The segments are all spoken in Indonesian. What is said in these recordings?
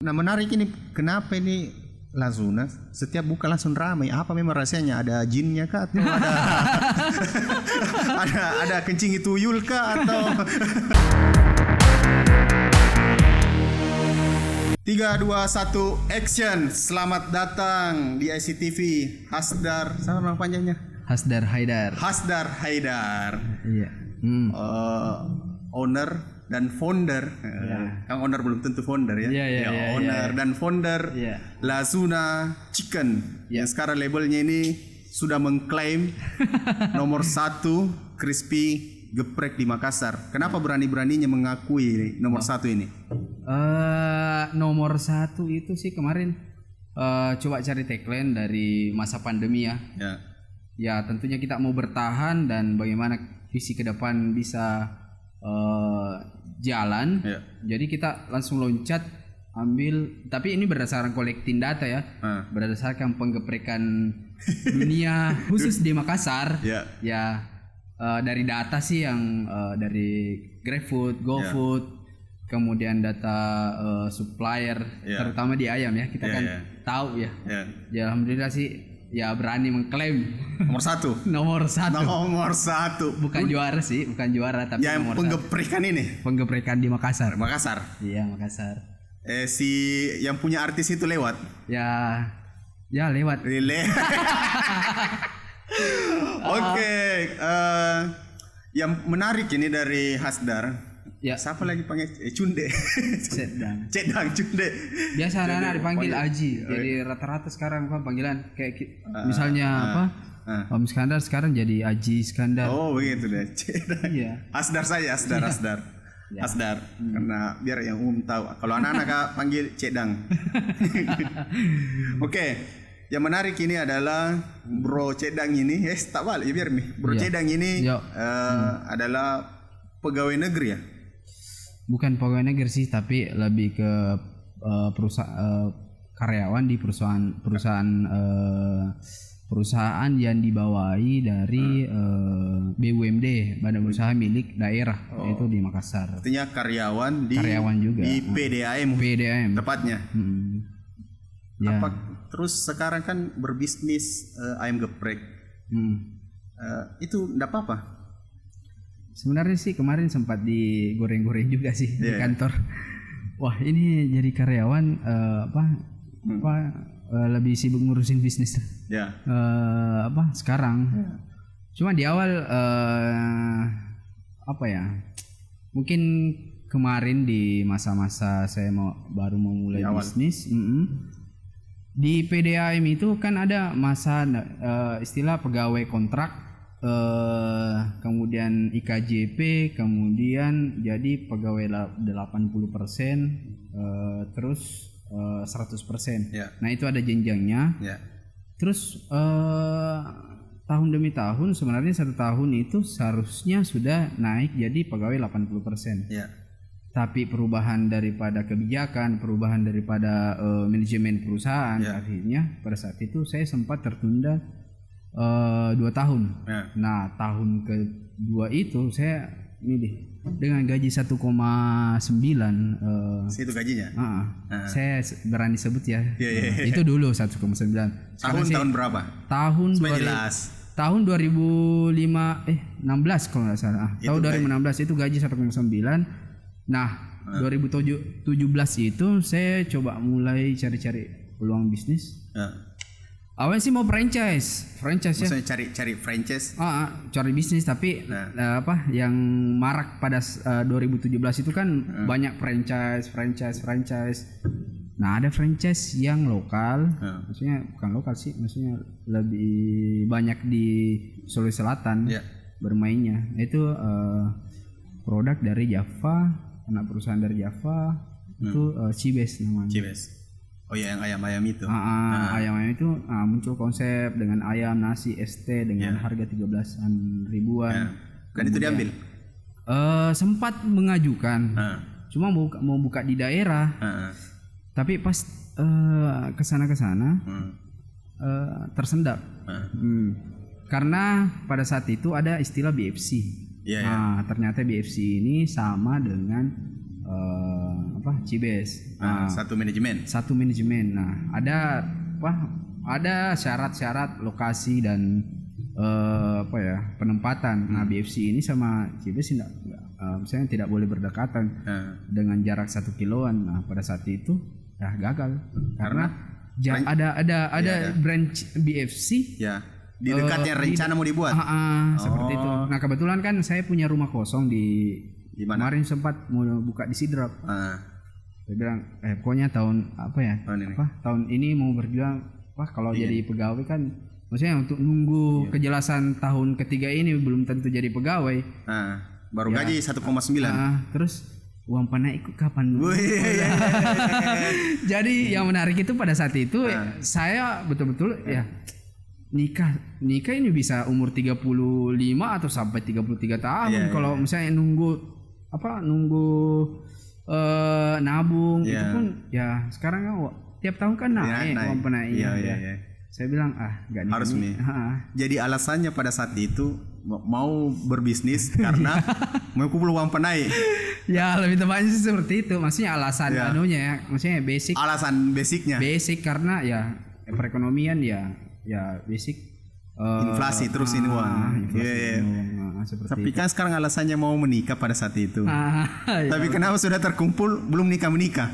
Nah menarik ini, kenapa ini Lazuna setiap buka langsung ramai? Apa memang rahasianya? Ada jinnya kah? Atau ada kencing tuyul kah? Atau 3, 2, 1, action. Selamat datang di ICTV. Hasdar, sama nama panjangnya? Hasdar Haidar. Hasdar Haidar. Iya. Owner dan founder. Kang owner belum tentu founder ya. Iya, owner dan founder Lazuna Chicken. Yang sekarang labelnya ini sudah mengklaim nomor 1 crispy geprek di Makassar. Kenapa berani-beraninya mengakui nomor 1 ini? Nomor 1 itu sih kemarin coba cari tagline dari masa pandemi ya. Ya tentunya kita mau bertahan dan bagaimana visi ke depan bisa jalan. Jadi kita langsung loncat ambil, tapi ini berdasarkan collecting data ya. Berdasarkan penggeprekan dunia khusus di Makassar. Ya dari data sih yang dari GrabFood, GoFood, kemudian data supplier terutama di ayam ya. Kita kan tahu ya. Ya alhamdulillah sih ya berani mengklaim nomor 1. Nomor 1. Nomor 1. Bukan juara sih, bukan juara tapi yang nomor penggeprekan 1. Ini. Penggeprekan di Makassar. Makassar. Iya, Makassar. Si yang punya artis itu lewat. Ya lewat. Oke, yang menarik ini dari Hasdar. Ya. Siapa lagi panggil Cunde? Cedang Cunde. Biasa anak-anak dipanggil Aji. Jadi rata-rata sekarang apa panggilan kayak misalnya Om Iskandar sekarang jadi Aji Iskandar. Oh begitu deh. Cedang. Iya. Hasdar saja, Hasdar. Hasdar. Karena biar yang umum tahu. Kalau anak-anak panggil Cedang. Oke. Yang menarik ini adalah Bro Cedang ini, tak balik ya biar nih. Bro Cedang ini adalah pegawai negeri ya. Bukan pegawai negeri sih, tapi lebih ke karyawan di perusahaan yang dibawahi dari BUMD, Badan Usaha Milik Daerah, yaitu di Makassar. Artinya karyawan juga di PDAM. Tepatnya. Ya. Terus sekarang kan berbisnis ayam geprek. Itu enggak apa-apa. Sebenarnya sih kemarin sempat digoreng-goreng juga sih di kantor. Wah ini jadi karyawan lebih sibuk ngurusin bisnis. Sekarang. Cuma di awal mungkin kemarin di masa-masa saya baru mau mulai bisnis. Di PDAM itu kan ada masa istilah pegawai kontrak. Kemudian IKJP, kemudian jadi pegawai 80%, terus 100%. Nah itu ada jenjangnya. Terus tahun demi tahun sebenarnya 1 tahun itu seharusnya sudah naik jadi pegawai 80%. Tapi perubahan daripada kebijakan, perubahan daripada manajemen perusahaan, akhirnya pada saat itu saya sempat tertunda 2 tahun. Nah tahun kedua itu saya dengan gaji 1,9. Itu gajinya? Saya berani sebut ya. Itu dulu 1,9. Tahun berapa? Tahun 2016 kalau nggak salah. Tahun 2016 itu gaji 1,9. Nah 2017 itu saya coba mulai cari-cari peluang bisnis. Awalnya sih mau franchise ya. Maksudnya cari franchise. Cari bisnis tapi yang marak pada 2017 itu kan banyak franchise. Nah, ada franchise yang lokal. Maksudnya bukan lokal sih, maksudnya lebih banyak di Sulawesi Selatan bermainnya. Itu produk dari Java, anak perusahaan dari Java itu Cibes namanya. Cibes. Oh ya, yang ayam-ayam itu. Ayam-ayam itu muncul konsep dengan ayam, nasi, ST dengan harga 13-an ribuan. Dan itu diambil? Sempat mengajukan. Cuma mau buka di daerah. Tapi pas kesana tersendat. Karena pada saat itu ada istilah BFC. Ternyata BFC ini sama dengan Cibes. Satu manajemen. Nah, ada syarat-syarat lokasi dan penempatan. Nah, BFC ini sama Cibes misalnya tidak boleh berdekatan dengan jarak 1 kiloan. Nah, pada saat itu ya gagal karena ada branch BFC di dekatnya rencana mau dibuat. Seperti itu. Nah, kebetulan kan saya punya rumah kosong di kemarin sempat mau buka di Sidrap. Saya bilang pokoknya tahun ini mau berjuang kalau jadi pegawai kan, maksudnya untuk nunggu kejelasan tahun ketiga ini belum tentu jadi pegawai. Baru gaji 1,9. Terus uang panai ikut kapan? Jadi yang menarik itu pada saat itu saya betul-betul nikah ini bisa umur 35 atau sampai 33 tahun. Kalau misalnya nunggu nabung itu pun ya sekarang kan tiap tahun kan naik uang panai. Saya bilang gak harus nih. Jadi alasannya pada saat itu mau berbisnis karena mau kumpul uang panai. Ya lebih tepatnya sih seperti itu. Maksudnya alasan maksudnya basic. Alasan basicnya. Basic karena ya perekonomian ya basic. Inflasi terus ini uang. Tapi kan sekarang alasannya mau menikah pada saat itu. Tapi kenapa sudah terkumpul belum menikah?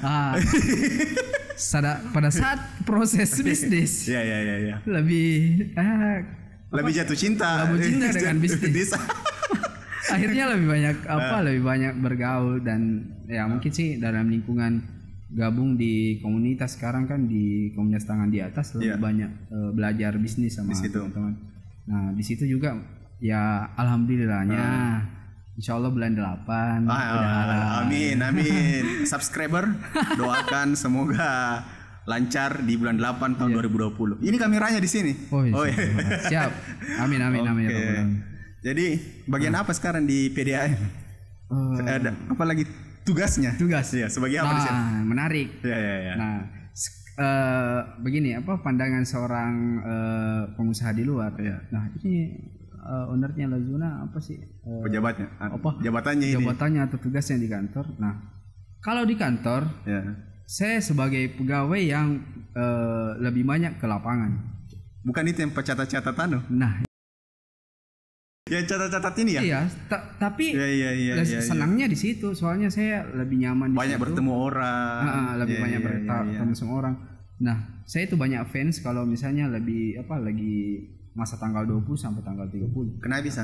Pada saat proses bisnis. Lebih jatuh cinta. Dengan bisnis. Akhirnya lebih banyak bergaul dan ya mungkin sih dalam lingkungan gabung di komunitas sekarang kan di komunitas tangan di atas lebih banyak belajar bisnis sama teman-teman. Nah, di situ juga ya alhamdulillahnya insya Allah bulan 8 amin. Subscriber doakan semoga lancar di bulan 8 tahun 2020. Ini kameranya di sini. Siap. Amin. Jadi bagian apa sekarang di PDAM? Ada apa lagi tugasnya? Ya, sebagai apa di sini? Menarik. Nah, begini pandangan seorang pengusaha di luar. Nah, ini ownernya Lazuna apa sih? Pejabatnya. Jabatannya atau tugasnya di kantor. Nah, kalau di kantor, saya sebagai pegawai yang lebih banyak ke lapangan. Bukan itu yang catat-catatan. Nah, ya catat-catat ini ya. Iya, tapi senangnya di situ. Soalnya saya lebih nyaman. Banyak bertemu orang. Lebih banyak bertemu sama orang. Nah, saya itu banyak fans kalau misalnya lagi masa tanggal 20 sampai tanggal 30. Kenapa bisa?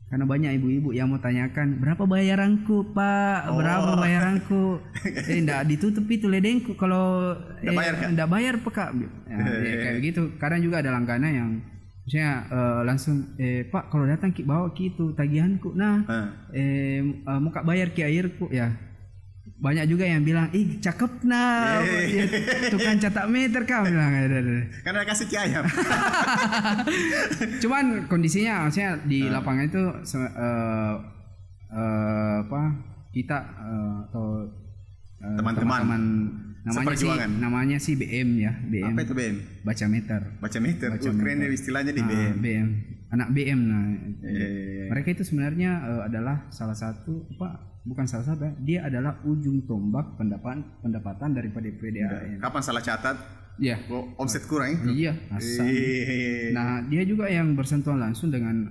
Karena banyak ibu-ibu yang mau tanyakan berapa bayaranku Pak, berapa bayaranku. Enggak ditutup itu ledengku kalau enggak bayar Pak. Kayak gitu. Kadang juga ada langganan yang misalnya langsung Pak kalau datang bawa itu tagihanku. Nah, mau kak bayar airku ya. Banyak juga yang bilang cakep nah tukang catak meter kau bilang karena kasih ayam. Cuman kondisinya maksudnya di lapangan itu kita atau teman-teman namanya sih BM ya. BM. Apa itu BM? Baca meter. Keren istilahnya di BM. BM. Anak BM Mereka itu sebenarnya adalah salah satu bukan salah satu, dia adalah ujung tombak pendapatan daripada PDAM. Kapan salah catat? Iya. Omset kurang. Iya. Nah, dia juga yang bersentuhan langsung dengan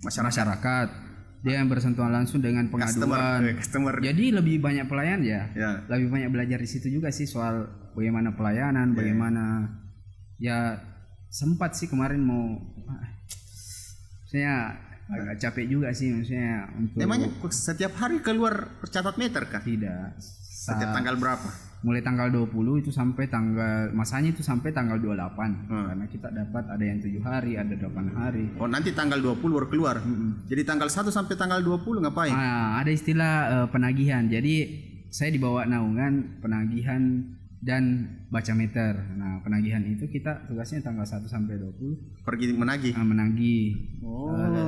masyarakat. Dia yang bersentuhan langsung dengan pengaduan. Customer. Jadi lebih banyak pelayan lebih banyak belajar di situ juga sih soal bagaimana pelayanan, bagaimana ya sempat sih kemarin mau saya agak capek juga sih maksudnya untuk. Emangnya setiap hari keluar catat meter kah? Tidak. Setiap tanggal berapa? Mulai tanggal 20 itu sampai masanya itu sampai tanggal 28. Karena kita dapat ada yang 7 hari, ada 8 hari. Oh, nanti tanggal 20 baru keluar. Jadi tanggal 1 sampai tanggal 20 ngapain? Ada istilah penagihan. Jadi saya dibawa naungan penagihan dan baca meter. Nah, penagihan itu kita tugasnya tanggal 1 sampai 20 pergi menagih. Menagih.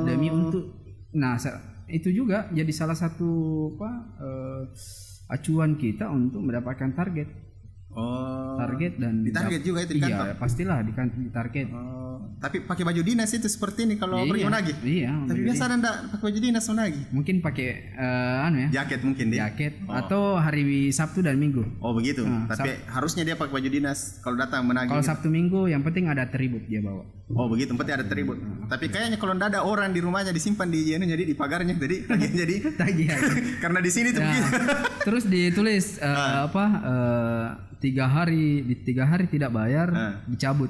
Demi untuk itu juga jadi salah satu acuan kita untuk mendapatkan target. Target dan ditarget juga itu di kantor. Iya, pastilah di target. Tapi pakai baju dinas itu seperti ini kalau pergi menagih. Iya. Tapi biasa Anda pakai baju dinas menagih. Mungkin pakai jaket mungkin dia. Jaket atau hari Sabtu dan Minggu. Oh, begitu. Tapi harusnya dia pakai baju dinas kalau datang menagih. Kalau Sabtu Minggu yang penting ada atribut dia bawa. Oh, begitu. Penting ada atribut. Tapi kayaknya kalau ndak ada orang di rumahnya disimpan di jadi di pagarnya jadi tagihan. Karena di sini tuh begitu. Terus ditulis 3 hari tidak bayar dicabut.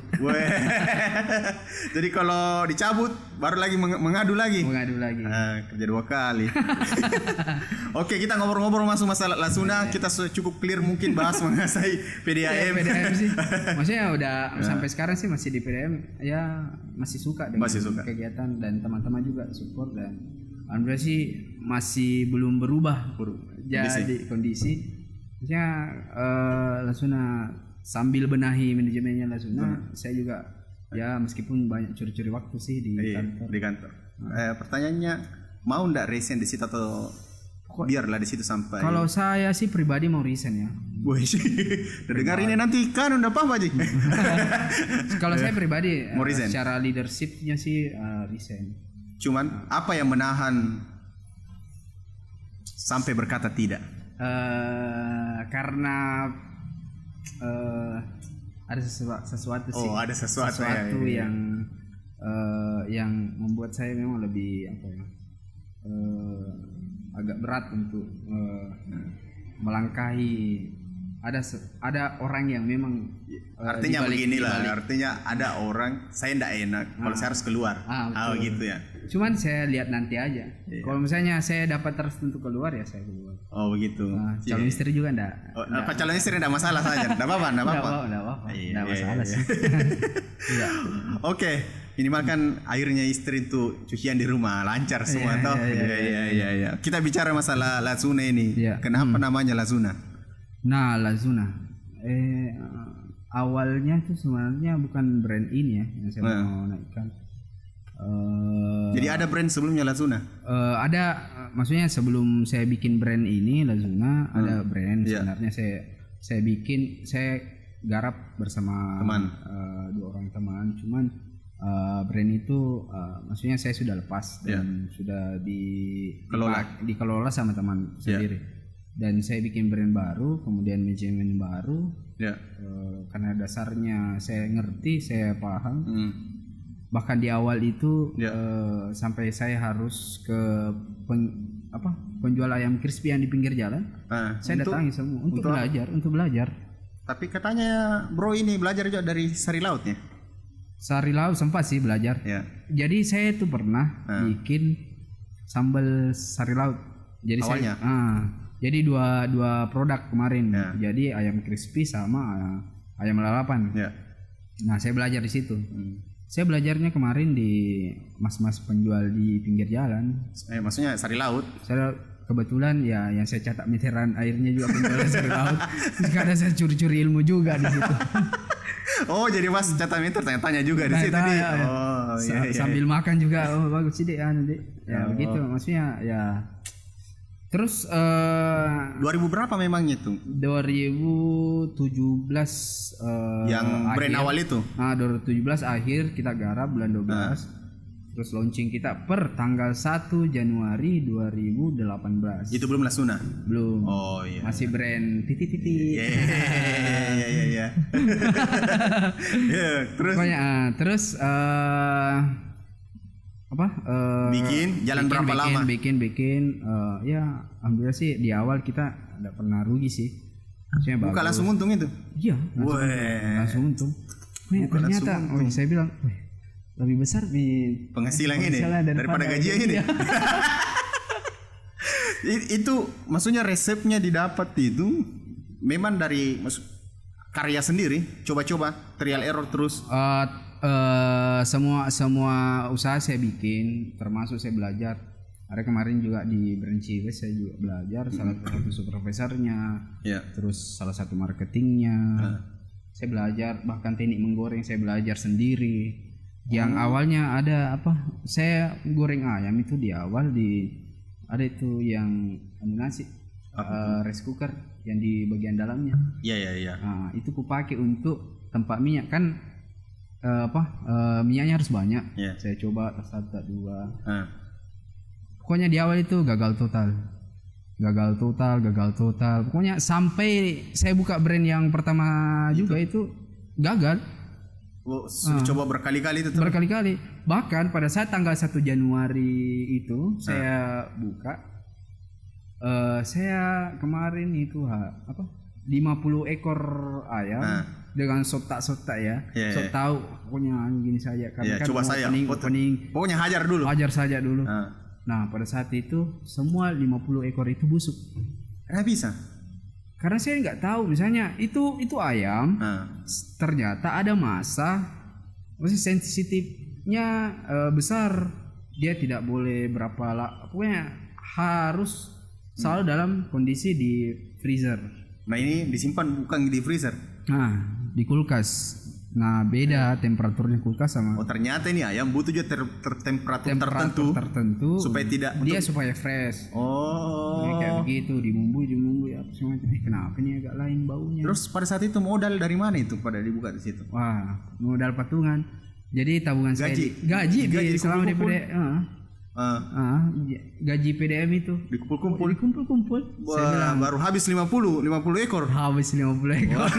Jadi kalau dicabut baru lagi mengadu lagi. Kerja 2 kali. Oke, kita ngobrol-ngobrol masuk masalah Lasuna. Kita cukup clear mungkin bahas mengenai PDAM. PDAM sih. Maksudnya udah sampai sekarang sih masih di PDAM ya, masih suka dengan kegiatan dan teman-teman juga support, dan alhamdulillah sih masih belum berubah jadi kondisi. Maksudnya Lasuna sambil benahi manajemennya Lasuna, saya juga ya meskipun banyak curi-curi waktu sih di kantor. Pertanyaannya, mau ndak resign di situ atau biarlah di situ sampai? Kalau saya sih pribadi mau resign ya. Dengar ini nanti kan udah apa aja. Kalau saya pribadi secara leadershipnya sih resign. Cuman apa yang menahan sampai berkata tidak? Karena ada sesuatu sih. Ada sesuatu yang membuat saya memang lebih agak berat untuk melangkahi. Ada orang yang memang artinya beginilah, artinya ada orang saya ndak enak kalau saya harus keluar. Gitu ya. Cuman saya lihat nanti aja. Kalau misalnya saya dapat terus untuk keluar ya saya keluar. Oh, begitu. Calon istri juga enggak. Calon istri enggak masalah saja. Enggak apa-apa. Enggak masalah sih. Iya. Oke, minimal kan akhirnya istri itu cucian di rumah lancar semua toh. Iya. Kita bicara masalah Lasuna ini. Kenapa namanya Lasuna? Nah, Lasuna. Awalnya tuh sebenarnya bukan brand ini ya yang saya mau naikkan. Jadi ada brand sebelumnya Lasuna? Ada, maksudnya sebelum saya bikin brand ini Lasuna ada brand sebenarnya saya bikin, saya garap bersama dua orang teman. Cuman brand itu maksudnya saya sudah lepas dan sudah dikelola sama teman sendiri. Dan saya bikin brand baru, kemudian manajemen baru. Karena dasarnya saya ngerti, saya paham. Bahkan di awal itu sampai saya harus ke penjual ayam crispy yang di pinggir jalan. Saya datangi semua untuk belajar. Tapi katanya bro ini belajar juga dari Sari Lautnya. Sari Laut sempat sih belajar. Jadi saya tuh pernah bikin sambal Sari Laut. Jadi awalnya jadi dua produk kemarin. Jadi ayam crispy sama ayam lalapan. Nah, saya belajar di situ. Saya belajarnya kemarin di mas-mas penjual di pinggir jalan. Maksudnya Sari Laut. Saya kebetulan ya yang saya catat meteran airnya juga penjual Sari Laut. Karena saya curi-curi ilmu juga di situ. Oh, jadi Mas catat meter tanya-tanya juga di situ nih. Sambil makan juga. Oh, bagus sih Dek, Dek. Ya begitu maksudnya ya. Terus 2000 berapa memangnya itu? 2017 yang brand awal itu. 2017 akhir kita garap bulan 12. Terus launching kita per tanggal 1 Januari 2018. Itu belum Lasuna? Belum. Oh iya. Masih brand titik-titik. Iya. Terus bikin berapa lama? Bikin ya alhamdulillah sih di awal kita tidak pernah rugi sih. Bukan langsung untung itu? Iya, langsung untung. Ternyata saya bilang lebih besar di penghasilan ini daripada gaji ini. Itu maksudnya resepnya didapat itu memang dari karya sendiri, coba-coba trial error terus. Semua usaha saya bikin, termasuk saya belajar. Ada kemarin juga di Brand Ciwes saya juga belajar, salah satu supervisornya, terus salah satu marketingnya. Saya belajar, bahkan teknik menggoreng saya belajar sendiri. Yang awalnya ada saya goreng ayam itu di awal ada itu yang nasi rice cooker yang di bagian dalamnya. Iya. Nah, itu kupakai untuk tempat minyak kan. Minyaknya harus banyak. Saya coba tak satu tak dua. Pokoknya di awal itu gagal total. Pokoknya sampai saya buka brand yang pertama juga itu gagal. Coba berkali-kali itu. Berkali-kali. Bahkan pada saat tanggal 1 Januari itu saya buka. Saya kemarin itu 50 ekor ayam dengan sotak-sotak ya. Sok tahu pokoknya gini saja kan coba saya opening. Pokoknya hajar saja dulu. Nah, pada saat itu semua 50 ekor itu busuk. Bisa. Karena saya nggak tahu misalnya itu ayam ternyata ada masa masih sensitifnya besar. Dia tidak boleh pokoknya harus selalu dalam kondisi di freezer. Nah, ini disimpan bukan di freezer. Nah, di kulkas. Nah, beda temperaturnya kulkas sama. Ternyata ini ayam butuh juga temperatur tertentu supaya supaya fresh. Ini kayak begitu, dibumbui apa semua. Kenapa ini agak lain baunya? Terus pada saat itu modal dari mana itu pada dibuka di situ? Wah, modal patungan. Jadi tabungan gaji selama di PDM. Gaji PDM itu dikumpul. Saya bilang baru habis 50 ekor. Habis 50 ekor.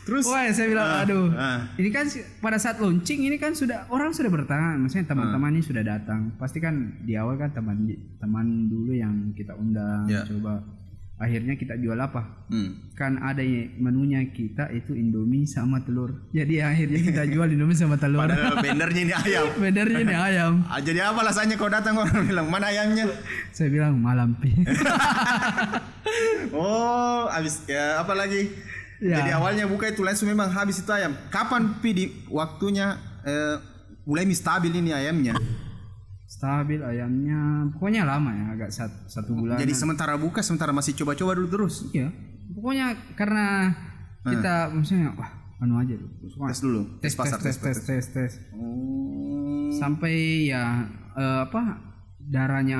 Terus saya bilang aduh. Ini kan pada saat launching ini kan orang sudah bertangan, maksudnya teman-teman ini sudah datang. Pasti kan di awal kan teman dulu yang kita undang coba. Akhirnya kita jual apa? Kan ada menunya kita itu Indomie sama telur. Jadi akhirnya kita jual Indomie sama telur. Padahal bendernya ini ayam. Jadi apa alasannya kau datang orang bilang mana ayamnya? Saya bilang malampi. Habis ya apa lagi? Jadi awalnya buka itu langsung memang habis itu ayam. Kapan waktunya mulai stabil ini ayamnya? Stabil ayamnya pokoknya lama ya, agak satu bulan. Jadi sementara buka sementara masih coba-coba dulu terus. Iya. Pokoknya karena kita misalnya aja dulu. Tes pasar. Sampai ya darahnya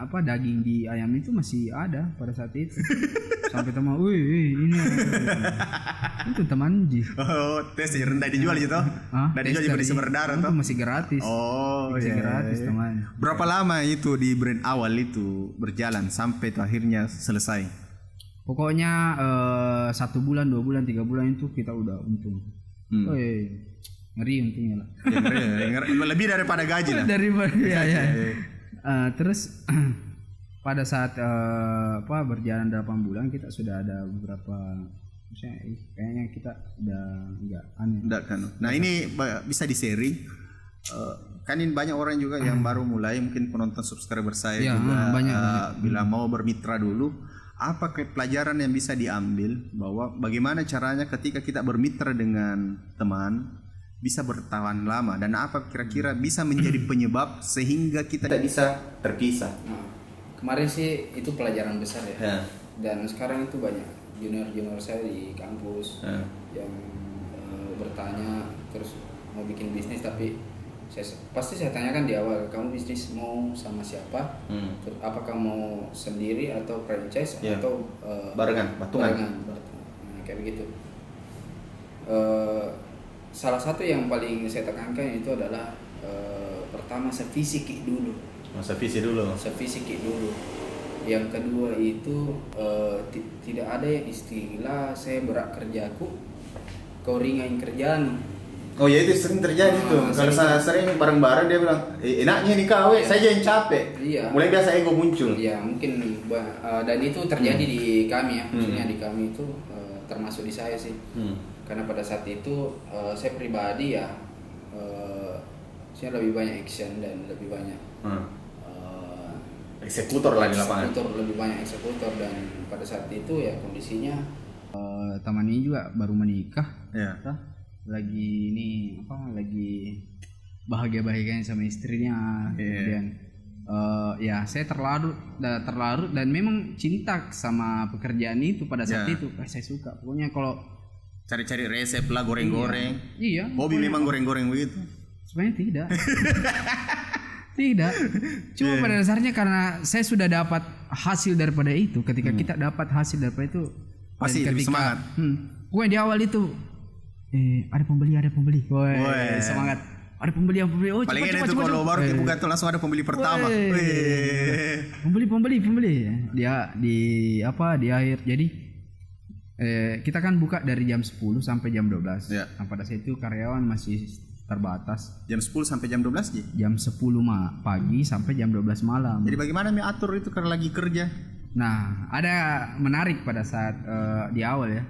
daging di ayam itu masih ada pada saat itu. Sampai teman, ini itu teman Ji. Tes rendah dijual gitu. Dari jual jadi sumber darah itu masih gratis. Masih gratis teman. Berapa lama itu di brand awal itu berjalan sampai itu akhirnya selesai? Pokoknya 1 bulan, 2 bulan, 3 bulan itu kita udah untung. Ngeri untungnya lah. Lebih daripada gaji lah. Terus pada saat berjalan 8 bulan kita sudah ada beberapa misalnya kayaknya kita udah enggak aneh. Nah, ini bisa di-seri. Kan ini banyak orang juga yang baru mulai, mungkin penonton subscriber saya juga banyak. Bila mau bermitra dulu, apa pelajaran yang bisa diambil bahwa bagaimana caranya ketika kita bermitra dengan teman bisa bertahan lama dan apa kira-kira bisa menjadi penyebab sehingga kita bisa terpisah. Kemarin sih itu pelajaran besar ya. Dan sekarang itu banyak junior saya di kampus yang bertanya terus mau bikin bisnis, tapi pasti saya tanyakan di awal, kamu bisnis mau sama siapa? Apakah mau sendiri atau franchise atau barengan, patungan? Nah, kayak begitu. Salah satu yang paling saya tekankan itu adalah pertama sevisi dulu. Sevisi dulu. Yang kedua itu tidak ada yang istilah saya berat kerjaku, kau ringan kerjaan. Oh ya, itu sering terjadi tuh. Kalau saya sering bareng-bareng dia bilang, enaknya nih kau, saya yang capek. Iya. Mulai biasa ego muncul. Iya, mungkin dan itu terjadi di kami ya. Maksudnya di kami itu termasuk di saya sih. Karena pada saat itu saya pribadi ya saya lebih banyak action dan lebih banyak eksekutor lah di lapangan. Lebih banyak eksekutor, dan pada saat itu ya kondisinya teman ini juga baru menikah. Lagi lagi bahagia-bahagianya sama istrinya. Kemudian ya saya terlarut dan memang cinta sama pekerjaan itu pada saat itu. Saya suka. Pokoknya kalau cari-cari resep lah, goreng-goreng. Iya. Hobi memang goreng-goreng begitu. Sebenarnya tidak. Tidak. Cuma pada dasarnya karena saya sudah dapat hasil daripada itu. Ketika kita dapat hasil daripada itu, pasti lebih semangat. Pokoknya di awal itu ada pembeli. Woi, semangat. Ada pembeli. Oh, paling enak itu kalau baru buka tuh langsung ada pembeli pertama. Pembeli. Dia di akhir. Jadi kita kan buka dari jam 10 sampai jam 12. Ya. Nah, pada saat itu karyawan masih terbatas. Jam 10 sampai jam 12 Ji? Jam 10 pagi sampai jam 12 malam. Jadi bagaimana atur itu karena lagi kerja? Nah, ada menarik pada saat di awal ya.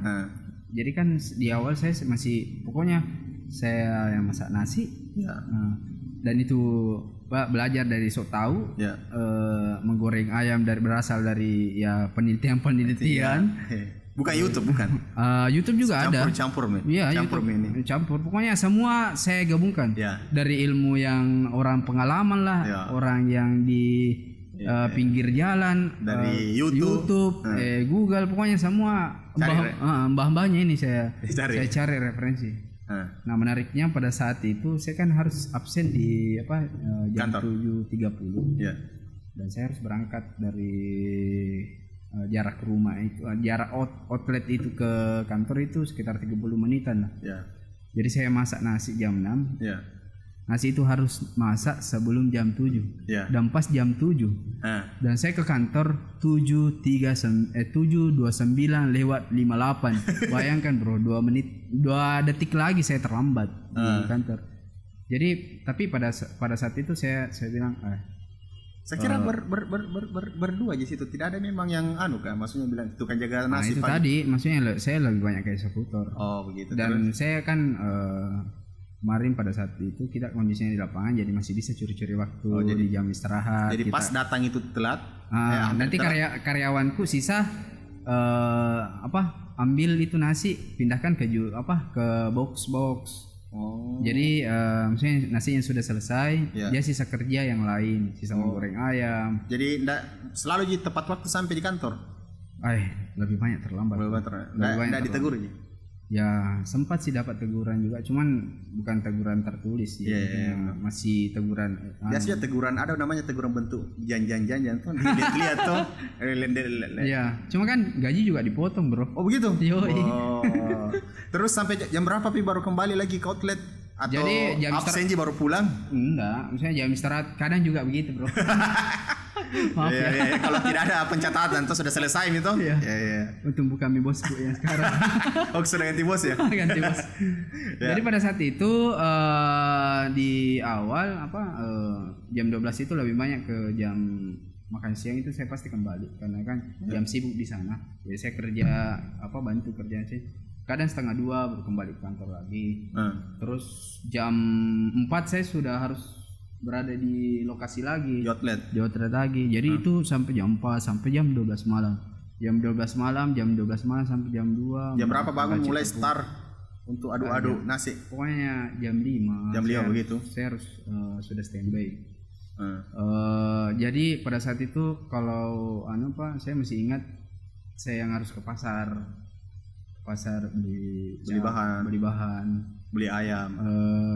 Jadi kan di awal saya masih pokoknya saya yang masak nasi. Ya. Dan itu belajar dari sok tahu. Ya. Menggoreng ayam berasal dari ya penelitian. Bukan YouTube, bukan. YouTube juga ada. Campur. Iya, campur ini. Campur. Pokoknya semua saya gabungkan. Ya. Dari ilmu yang orang pengalaman lah, orang yang di pinggir jalan, dari YouTube, Google, pokoknya semua mbah-mbahnya ini saya cari referensi. Nah, menariknya pada saat itu saya kan harus absen di jam 7.30. Ya. Dan saya harus berangkat dari jarak rumah itu, jarak outlet itu ke kantor itu sekitar 30 menitan lah. Ya. Jadi saya masak nasi jam 6. Ya. Nasi itu harus masak sebelum jam 7. Ya. Dan pas jam 7. Dan saya ke kantor 7.29 lewat 58. Bayangkan bro, 2 detik lagi saya terlambat di kantor. Jadi tapi pada saat itu saya bilang saya kira berdua aja situ, tidak ada memang yang kan, maksudnya bilang tukang jaga nasi. Itu pagi. tadi maksudnya saya lebih banyak kayak eksekutor. Oh begitu. Dan saya kan kemarin pada saat itu kita kondisinya di lapangan, jadi masih bisa curi-curi waktu di jam istirahat. Jadi pas datang itu telat. Nanti karyawanku sisa ambil itu nasi, pindahkan ke box. Jadi misalnya nasinya sudah selesai, dia sisa kerja yang lain, sisa menggoreng ayam. Jadi selalu tepat waktu sampai di kantor. Lebih banyak terlambat. Nggak ditegur aja. Ya sempat sih dapat teguran juga, cuman bukan teguran tertulis sih. Masih teguran. Biasanya teguran ada namanya teguran bentuk jangan tuh lihat tuh. Iya, cuma kan gaji juga dipotong bro. Oh begitu. Terus sampai jam berapa baru kembali lagi ke outlet? Atau jadi jam absen baru pulang? Enggak, misalnya jam istirahat kadang juga begitu bro. Maaf ya. Kalau tidak ada pencatatan tuh sudah selesai itu. Iya. Untuk kami bosku yang sekarang. Sudah ganti bos ya? Ganti bos. Jadi pada saat itu di awal jam 12 itu lebih banyak ke jam makan siang itu saya pasti kembali karena kan jam sibuk di sana. Jadi saya kerja bantu kerjaan sih. Kadang 1:30 baru kembali ke kantor lagi. Terus jam 4 saya sudah harus berada di lokasi lagi. Di outlet lagi. Jadi itu sampai jam 4 sampai jam 12 malam. Jam 12 malam sampai jam 2. Jam berapa bangun mulai start untuk aduk-aduk nasi? Pokoknya jam 5. Jam 5 begitu. Saya harus sudah standby. Jadi pada saat itu kalau saya masih ingat saya yang harus ke pasar beli bahan, beli ayam.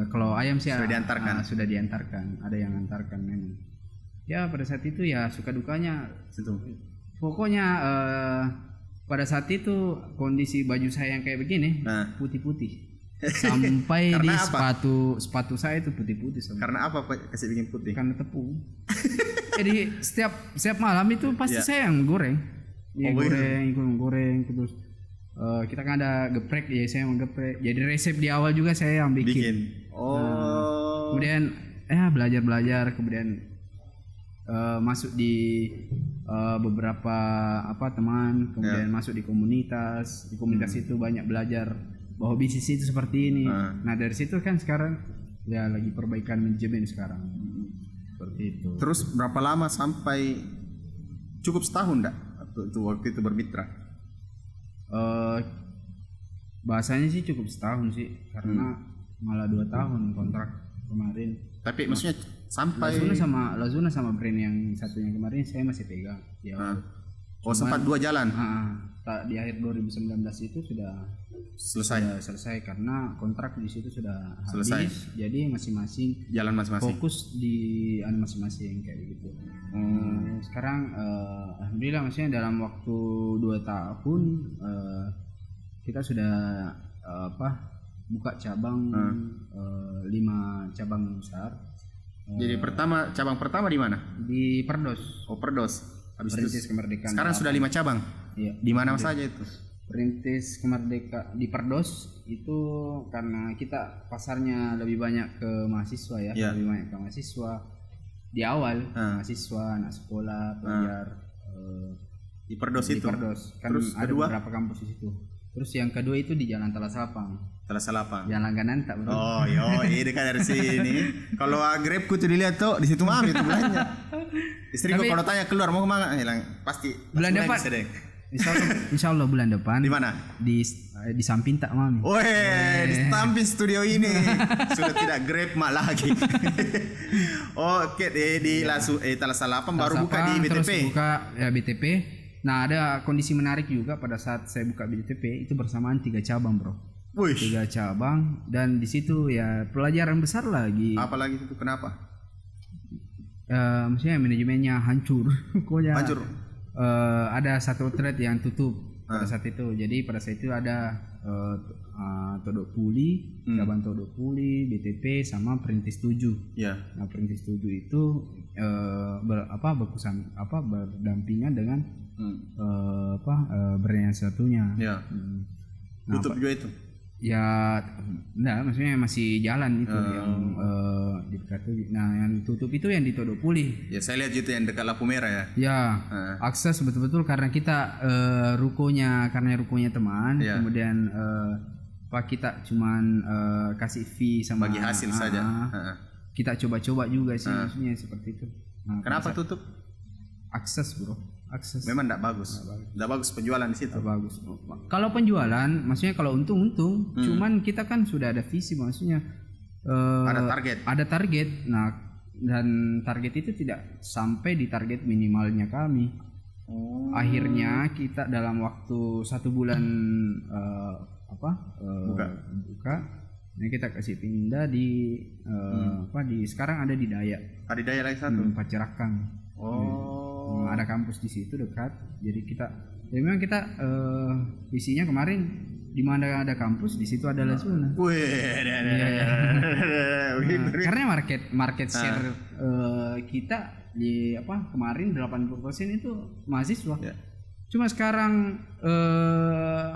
Kalau ayam sih sudah diantarkan, ada yang antarkan memang. Ya pada saat itu ya suka dukanya itu. Pokoknya pada saat itu kondisi baju saya yang kayak begini putih-putih. Sampai di sepatu saya itu putih-putih. Karena apa kasih bikin putih? Karena tepung. Jadi setiap malam itu pasti saya yang goreng. Goreng terus kita kan ada geprek ya, saya yang geprek. Jadi resep di awal juga saya yang bikin. Kemudian belajar kemudian masuk di beberapa teman, kemudian masuk di komunitas. Di komunitas itu banyak belajar bahwa bisnis itu seperti ini. Nah dari situ kan sekarang ya lagi perbaikan manajemen sekarang. Seperti itu. Terus berapa lama sampai cukup setahun enggak waktu itu bermitra? Bahasanya sih cukup setahun sih karena malah 2 tahun kontrak kemarin. Tapi maksudnya sampai Lazuna sama brand yang satunya kemarin saya masih pegang. Ya. Sempat 2 jalan. Di akhir 2019 itu selesai karena kontrak di situ sudah habis. Jadi masing-masing jalan masing-masing. Fokus di masing-masing kayak gitu. Sekarang alhamdulillah maksudnya dalam waktu 2 tahun kita sudah buka cabang 5 cabang besar. Jadi cabang pertama di mana? Di Perdos. Oh, Perdos. Habis Perintis Kemerdekaan. Sekarang sudah 5 cabang. Iya. Di mana saja itu? Perintis Kemerdekaan di Perdos itu karena kita pasarnya lebih banyak ke mahasiswa ya, lebih banyak ke mahasiswa di awal, mahasiswa, anak sekolah, pelajar di Perdos itu. Di Perdos. Kan terus ada beberapa kampus di situ. Terus yang kedua itu di Jalan Talasalapang. Jalan langganan tak bro? Oh ini dekat dari sini. Kalau Grabku tuh dilihat tuh di situ mami tuh belanja. Istriku kalau tanya keluar mau kemana, bilang pasti bulan depan. Insya Allah bulan depan. Di mana? Di samping tak mami. Di samping studio ini. Sudah tidak Grab mak lagi. Oke, di Talasalapang baru buka di BTP. Terus buka BTP. Nah ada kondisi menarik juga pada saat saya buka BTP itu bersamaan 3 cabang bro. 3 cabang dan di situ ya pelajaran besar lagi. Apalagi itu kenapa? Maksudnya manajemennya hancur. Hancur. Ada satu outlet yang tutup pada saat itu. Jadi pada saat itu ada Todok Puli, cabang Todok Puli, BTP sama Perintis 7. Nah Perintis 7 itu berdampingan dengan brand yang satunya. Tutup juga itu. Ya, enggak, maksudnya masih jalan itu yang dekat. Nah, yang tutup itu yang di Todok Puli. Ya, saya lihat itu yang dekat lampu merah ya. Ya, akses betul-betul karena kita rukonya teman, kemudian kita cuman kasih fee sama bagi hasil saja. Kita coba-coba juga sih maksudnya seperti itu. Nah, kenapa tutup? Akses, bro. Akses. Memang tidak bagus. Tidak bagus penjualan di situ. Bagus. Kalau penjualan, maksudnya kalau untung, cuman kita kan sudah ada visi, maksudnya ada target. Ada target. Nah, dan target itu tidak sampai di target minimalnya kami. Akhirnya kita dalam waktu 1 bulan buka. Ini kita kasih pindah di sekarang ada di Dayak. Di Dayak lagi satu. Pacirakang. Ada kampus di situ dekat. Jadi memang kita visinya kemarin di mana ada kampus di situ ada Lazuna. Karena market share kita di kemarin 80% itu mahasiswa. Cuma sekarang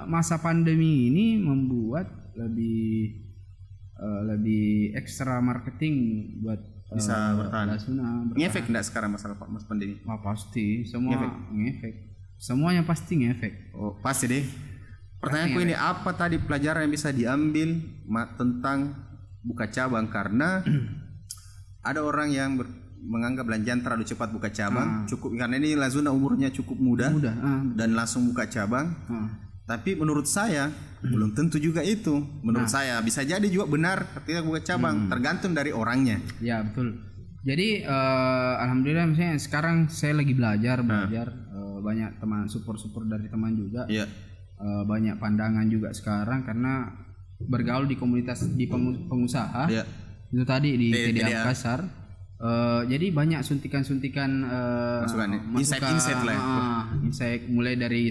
masa pandemi ini membuat lebih ekstra marketing buat bisa bertahan. Ngefek enggak sekarang masalah pandemi? Pasti, semua ngefek. Semuanya pasti ngefek. Oh, pasti deh. Pertanyaanku ini apa tadi pelajaran yang bisa diambil tentang buka cabang karena ada orang yang menganggap belanjaan terlalu cepat buka cabang, cukup karena ini Lazuna umurnya cukup muda. Dan langsung buka cabang. Tapi menurut saya belum tentu juga itu. Menurut saya bisa jadi juga benar ketika buka cabang, tergantung dari orangnya. Ya betul. Jadi alhamdulillah misalnya sekarang saya lagi belajar banyak teman support dari teman juga. Banyak pandangan juga sekarang karena bergaul di komunitas di pengusaha. Itu tadi di TDA Pasar. Jadi banyak suntikan-suntikan insight lah. Insight mulai dari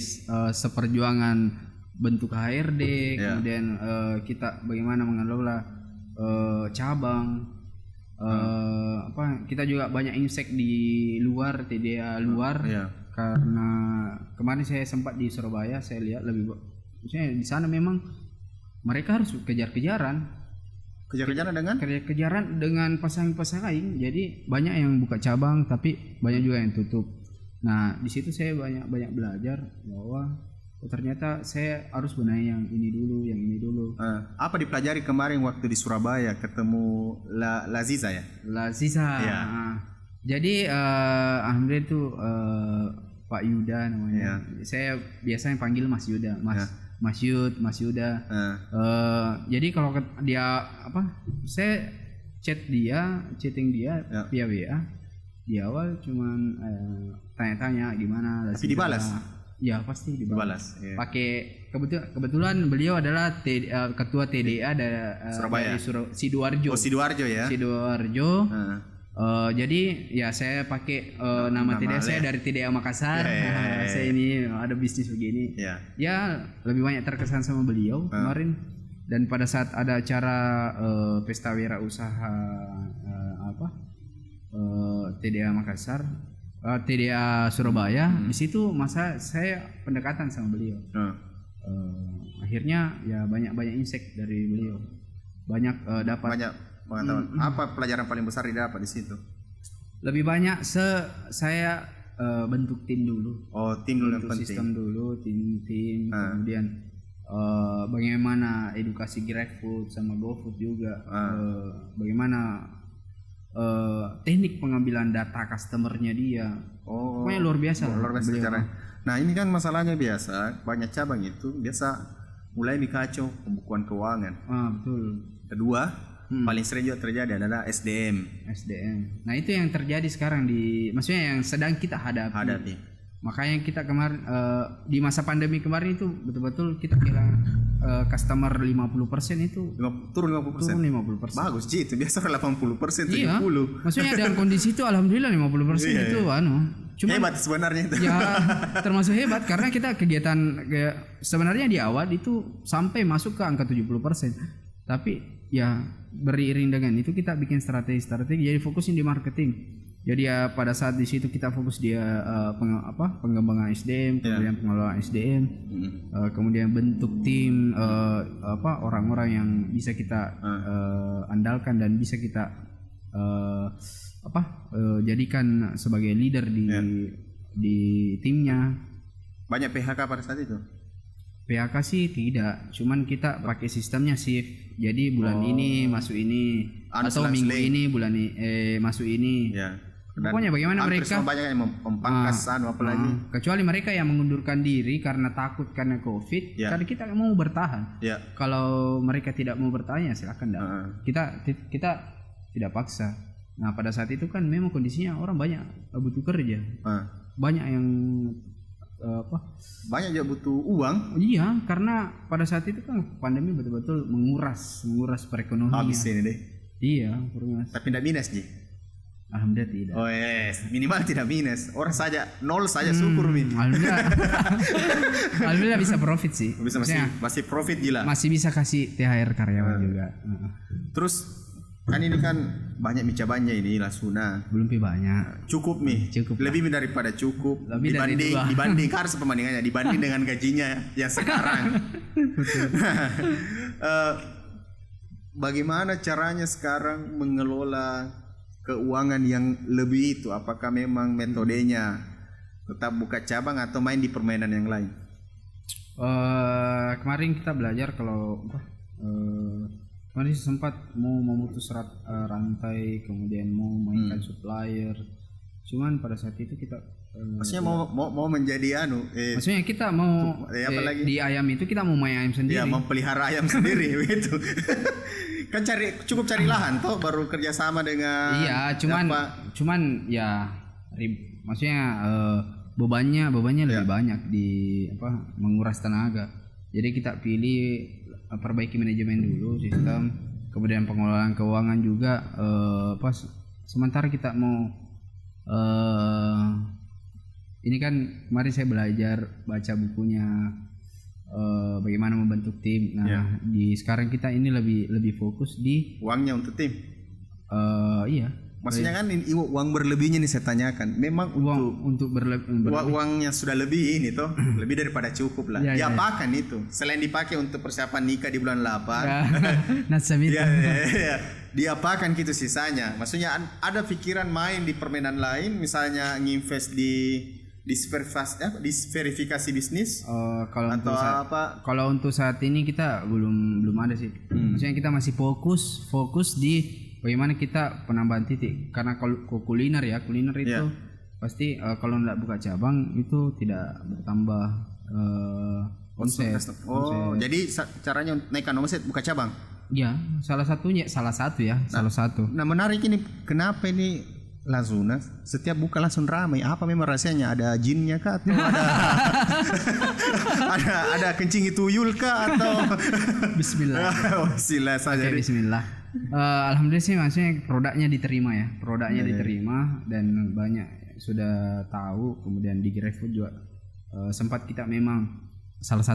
seperjuangan bentuk HRD, kemudian kita bagaimana mengelola cabang, kita juga banyak insight di luar TDA luar. Karena kemarin saya sempat di Surabaya, saya lihat maksudnya di sana memang mereka harus kejar-kejaran dengan pesaing. Jadi banyak yang buka cabang tapi banyak juga yang tutup. Nah di situ saya banyak belajar bahwa ternyata saya harus benahi yang ini dulu. Apa dipelajari kemarin waktu di Surabaya ketemu Laziza ya? Laziza. Jadi alhamdulillah itu Pak Yuda namanya. Saya biasanya panggil Mas Yuda, Mas Yuda. Jadi kalau dia saya chatting dia via WA. Di awal cuman tanya-tanya gimana. Tapi dibalas. Ya pasti dibalas. Yeah. Pakai kebetulan beliau adalah ketua TDA Surabaya. dari Sidoarjo. Oh, Sidoarjo ya. Sidoarjo. Jadi ya saya pakai nama TDA saya dari TDA Makassar. Saya ini ada bisnis begini. Ya lebih banyak terkesan sama beliau kemarin. Dan pada saat ada acara pesta wirausaha TDA Makassar, TDA Surabaya, di situ masa saya pendekatan sama beliau. Akhirnya ya banyak insight dari beliau. Banyak dapat pengetahuan. Apa pelajaran paling besar didapat di situ? Lebih banyak saya bentuk tim dulu. Oh, tim dulu yang penting. Sistem dulu, tim kemudian bagaimana edukasi GrabFood sama GoFood juga. Bagaimana teknik pengambilan data customernya dia. Pokoknya luar biasa. Luar biasa caranya. Nah, ini kan masalahnya biasa banyak cabang itu biasa mulai dikacau pembukuan keuangan. Betul. Kedua, paling sering juga terjadi adalah SDM. Nah, itu yang terjadi sekarang maksudnya yang sedang kita hadapi. Makanya kita kemarin di masa pandemi kemarin itu betul-betul kita kehilangan customer 50% itu. Turun 50%. Turun 50%. Bagus, Ji. Itu biasa 80%, 70%. Iya. Maksudnya dalam kondisi itu alhamdulillah 50% itu cuma hebat sebenarnya itu. Ya, termasuk hebat karena kita kegiatan sebenarnya di awal itu sampai masuk ke angka 70%. Tapi ya beriring dengan itu kita bikin strategi jadi fokusin di marketing. Jadi ya pada saat di situ kita fokus dia pengembangan SDM, kemudian pengelolaan SDM, kemudian bentuk tim orang-orang yang bisa kita andalkan dan bisa kita jadikan sebagai leader di timnya. Banyak PHK pada saat itu? PHK sih tidak, cuman kita pakai sistemnya shift. Jadi bulan ini masuk ini, atau minggu ini bulan ini masuk ini. Pokoknya bagaimana mereka banyak yang mempangkas apalagi. Kecuali mereka yang mengundurkan diri karena takut karena COVID, karena kita mau bertahan. Kalau mereka tidak mau bertahan ya silakan kita tidak paksa. Nah, pada saat itu kan memang kondisinya orang banyak butuh kerja. Banyak yang banyak juga butuh uang. Iya, karena pada saat itu kan pandemi betul-betul menguras perekonomian. Habis ini deh. Iya, menguras. Tapi tidak minus, Ji. Alhamdulillah tidak. Oh yes, minimal tidak minus. Orang saja nol saja syukur nih. Alhamdulillah bisa profit sih. Masih profit gila. Masih bisa kasih THR karyawan juga. Terus kan ini kan banyak cabangnya ini Lasuna. Belum banyak. Cukup nih. Lebih daripada cukup. Dibanding harus perbandingannya dibanding dengan gajinya yang sekarang. Bagaimana caranya sekarang mengelola keuangan yang lebih itu? Apakah memang metodenya tetap buka cabang atau main di permainan yang lain? Kemarin kita belajar kalau kemarin sempat mau memutus rantai, kemudian mau mainkan supplier. Cuman pada saat itu kita maksudnya mau menjadi maksudnya kita mau di ayam itu kita mau main ayam sendiri. Ya, memelihara ayam sendiri begitu. Kan cukup cari lahan toh baru kerjasama dengan. Iya, cuman ya maksudnya bebannya lebih banyak di menguras tenaga. Jadi kita pilih perbaiki manajemen dulu sistem, kemudian pengelolaan keuangan juga sementara kita mau ini kan kemarin saya belajar baca bukunya bagaimana membentuk tim. Nah, di sekarang kita ini lebih fokus di uangnya untuk tim. Iya. Maksudnya kan ini uang berlebihnya nih saya tanyakan. Memang untuk berlebih uangnya sudah lebih ini toh, lebih daripada cukup lah. Diapakan itu? Selain dipakai untuk persiapan nikah di bulan 8. Diapakan gitu sisanya? Maksudnya ada pikiran main di permainan lain, misalnya nginvest di verifikasi bisnis kalau untuk saat ini kita belum ada sih. Maksudnya kita masih fokus di bagaimana kita penambahan titik, karena kalau kuliner itu pasti kalau tidak buka cabang itu tidak bertambah omset. Jadi caranya naikkan omset buka cabang? Ya, salah satu. Nah, menarik ini kenapa ini Lazuna setiap buka langsung ramai. Apa memang rahasianya? Ada jinnya kah atau ada kencing tuyul kah atau Bismillah. Bismillah saja. Okay, Bismillah. Alhamdulillah sih, maksudnya produknya diterima ya. Produknya diterima dan banyak sudah tahu. Kemudian di GrabFood juga sempat kita memang salah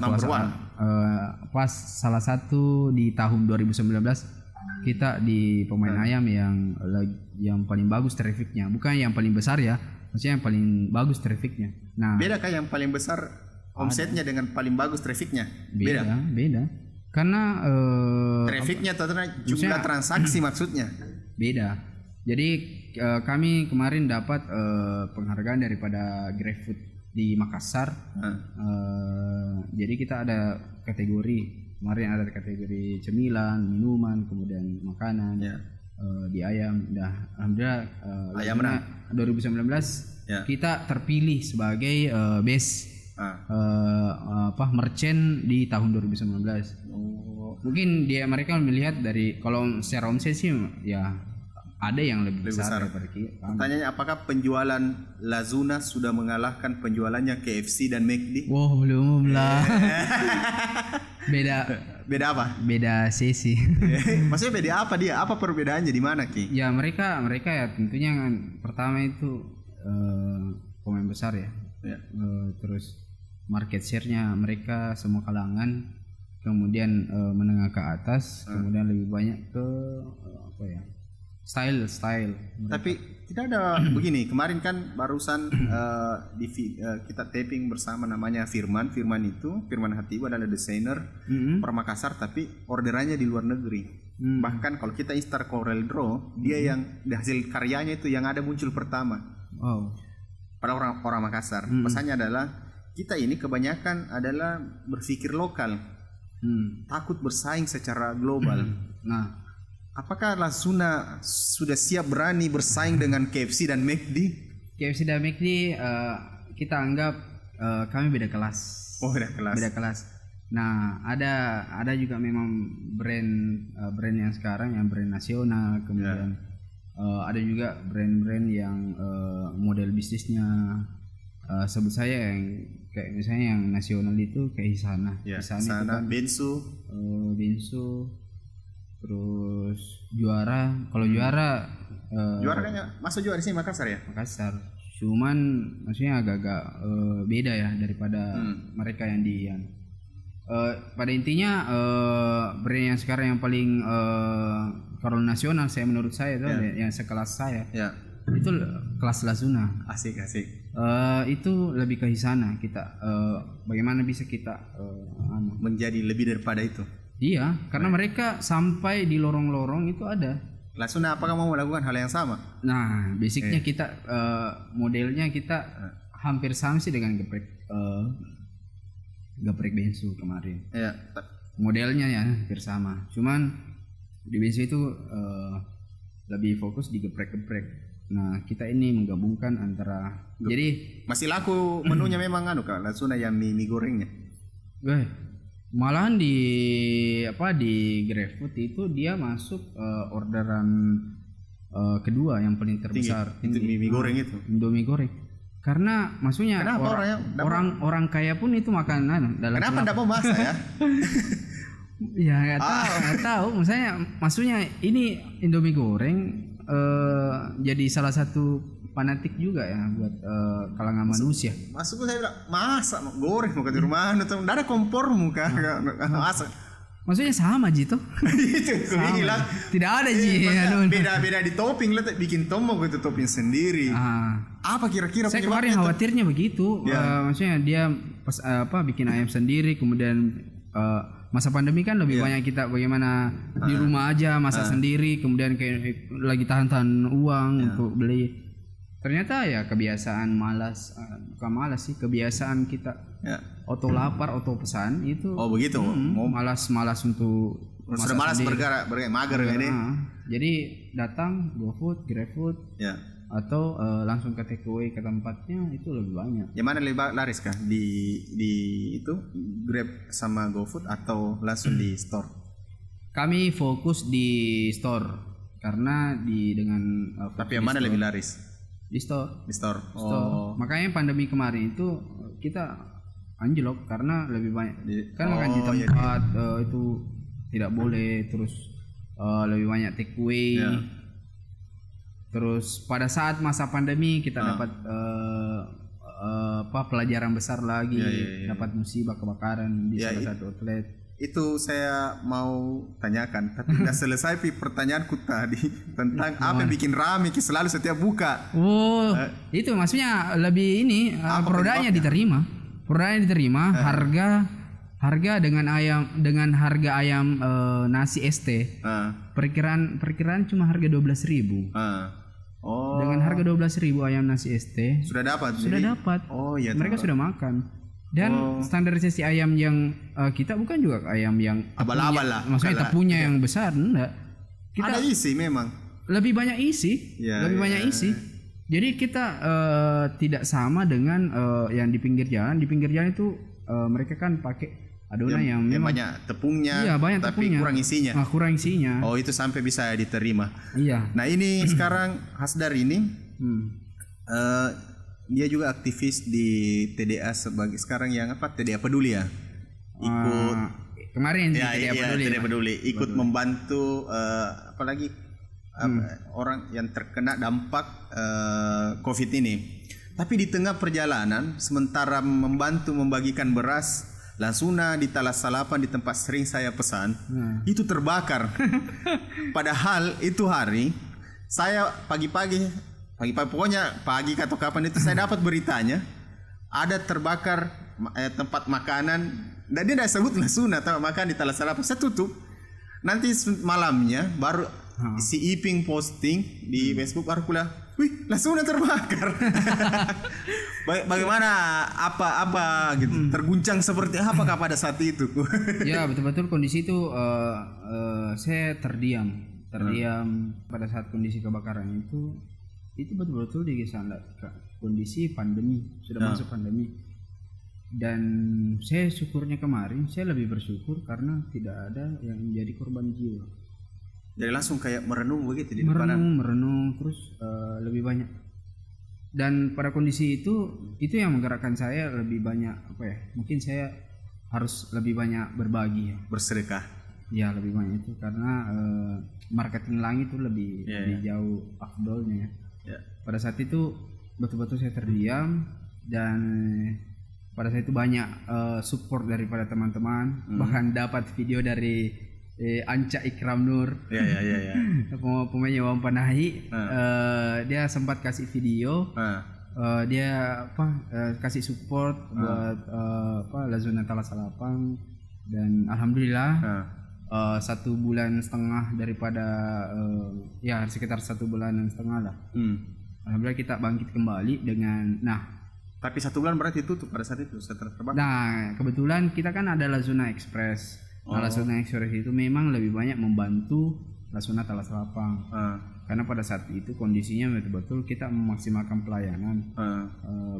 satu di tahun 2019 kita di pemain ayam yang paling bagus trafficnya, bukan yang paling besar ya, maksudnya yang paling bagus trafficnya. Nah, beda kah yang paling besar omsetnya dengan paling bagus trafficnya? Beda. Karena trafficnya atau jumlah transaksi maksudnya beda. Jadi kami kemarin dapat penghargaan daripada GrabFood di Makassar. Jadi kita ada kategori. Kemarin ada kategori cemilan, minuman, kemudian makanan. Di ayam, alhamdulillah ayam 2019 kita terpilih sebagai best merchant di tahun 2019. Mungkin mereka melihat dari kalau secara omset sih ya ada yang lebih besar daripada kita. Pertanyaannya, apakah penjualan Lazuna sudah mengalahkan penjualannya KFC dan McD? Wow, belum lah. Beda apa? Beda sesi. Maksudnya beda apa dia? Apa perbedaannya di mana, Ki? Ya mereka ya tentunya kan pertama itu pemain besar ya. Terus market share-nya mereka semua kalangan, kemudian menengah ke atas, kemudian lebih banyak ke style. Tapi tidak ada begini. Kemarin kan barusan kita taping bersama, namanya Firman Hatibu adalah desainer Makassar, tapi orderannya di luar negeri. Bahkan kalau kita Star Corel Draw, dia yang di hasil karyanya itu yang ada muncul pertama. Pada orang Makassar. Pesannya adalah kita ini kebanyakan adalah berpikir lokal, takut bersaing secara global. Nah, apakah Lazuna sudah siap berani bersaing dengan KFC dan McD? KFC dan McD kita anggap kami beda kelas. Oh, beda kelas. Nah, ada juga memang brand yang sekarang yang brand nasional, kemudian ada juga brand-brand yang model bisnisnya sebut saya yang kayak misalnya yang nasional itu kayak Hisana. Hisana kan Bensu, terus Juara. Kalau Juara kayaknya masuk juara di sini Makassar ya? Makassar. Cuman maksudnya agak-agak beda ya daripada mereka yang pada intinya brand yang sekarang yang paling kalau nasional menurut saya itu yang sekelas saya. Itu kelas Lazuna. Asik. Itu lebih ke Hisana kita. Bagaimana bisa kita menjadi lebih daripada itu? Iya, karena mereka sampai di lorong-lorong itu ada. Lazuna apakah mau melakukan hal yang sama? Nah, basicnya kita modelnya kita hampir sama sih dengan geprek bensu kemarin. Modelnya ya hampir sama. Cuman di bensu itu lebih fokus di geprek. Nah, kita ini menggabungkan antara jadi masih laku menunya memang Kak Lazuna yang mie gorengnya. Malahan di GrabFood itu dia masuk orderan kedua yang paling terbesar. Itu mie goreng itu. Indomie goreng. Karena maksudnya orang kaya pun itu makanan dalam. Kenapa enggak mau masak ya? Ya enggak tahu. Maksudnya ini Indomie goreng jadi salah satu fanatik juga ya buat kalangan manusia. Masuk saya bilang masak goreng mau ke rumah atau enggak ada kompor muka masak. Maksudnya sama Ji tuh. Itu bilang tidak ada Ji. Beda di topping lah, bikin tomo gitu topping sendiri. Apa kira-kira saya kemarin khawatirnya begitu. Maksudnya dia bikin ayam sendiri, kemudian masa pandemi kan lebih banyak kita bagaimana di rumah aja masak sendiri, kemudian kayak lagi tahan uang untuk beli. Ternyata ya kebiasaan bukan malas sih, kebiasaan kita auto lapar, auto pesan itu. Oh begitu. Malas untuk sudah malas bergerak mager ini. Jadi datang GoFood, GrabFood, atau langsung ke takeaway ke tempatnya itu lebih banyak. Yang mana lebih laris kah di itu Grab sama GoFood atau langsung di store? Kami fokus di store. karena dengan tapi yang mana lebih laris? Di store. Oh. Makanya pandemi kemarin itu kita anjlok karena lebih banyak kan makan di tempat itu tidak boleh, terus lebih banyak take away. Terus pada saat masa pandemi kita dapat pelajaran besar lagi, dapat musibah kebakaran di salah satu outlet. Itu saya mau tanyakan, tapi tidak selesai pertanyaanku tadi tentang apa yang bikin rame selalu setiap buka. Itu maksudnya lebih ini produknya diterima. Produknya diterima, harga dengan harga ayam nasi ST. Perkiraan cuma harga 12.000. Dengan harga 12.000 ayam nasi ST sudah dapat. Oh iya. Mereka sudah makan. Dan standarisasi ayam yang kita bukan juga ayam yang abal-abal lah. Maksudnya tepunya yang besar, enggak. Kita ada isi memang. Lebih banyak isi. Isi. Jadi kita tidak sama dengan yang di pinggir jalan. Di pinggir jalan itu mereka kan pakai adonan yang memang banyak tepungnya, banyak tapi tepungnya. Kurang isinya. Oh, itu sampai bisa diterima. Iya. Nah, ini sekarang Hasdar ini dia juga aktivis di TDA sekarang yang TDA Peduli ya. Ikut kemarin TDA Peduli ikut membantu apalagi orang yang terkena dampak Covid ini. Tapi di tengah perjalanan sementara membantu membagikan beras, Lasuna di Talas Salapan di tempat sering saya pesan itu terbakar. Padahal itu hari saya pagi-pagi pokoknya pagi atau kapan itu saya dapat beritanya ada terbakar tempat makanan dan dia tidak sebut Lasuna tempat makan di Talas Salapan. Saya tutup. Nanti malamnya baru si Iping posting di Facebook, baru pula wih Lasuna terbakar. Bagaimana apa gitu terguncang seperti apakah pada saat itu? Ya betul-betul kondisi itu saya terdiam pada saat kondisi kebakaran itu betul-betul di sana kondisi pandemi sudah masuk pandemi. Dan saya syukurnya kemarin saya lebih bersyukur karena tidak ada yang menjadi korban jiwa. Jadi langsung kayak merenung begitu di merenung terus lebih banyak. Dan pada kondisi itu yang menggerakkan saya lebih banyak mungkin saya harus lebih banyak berbagi ya. Bersedekah. Ya lebih banyak itu karena marketing langit itu lebih jauh afdolnya ya. Pada saat itu betul-betul saya terdiam dan pada saat itu banyak support daripada teman-teman, bahkan dapat video dari Anca Ikram Nur, pemainnya Wam Panahi, dia sempat kasih video, dia kasih support buat Lasuna Talas Salapan dan alhamdulillah 1,5 bulan daripada sekitar 1,5 bulan lah. Alhamdulillah kita bangkit kembali dengan tapi 1 bulan berarti tutup pada saat itu setelah terbakar. Nah kebetulan kita kan ada Lasuna Express. Lasuna Express itu memang lebih banyak membantu Lasuna Talas Salapan. Karena pada saat itu kondisinya betul-betul kita memaksimalkan pelayanan.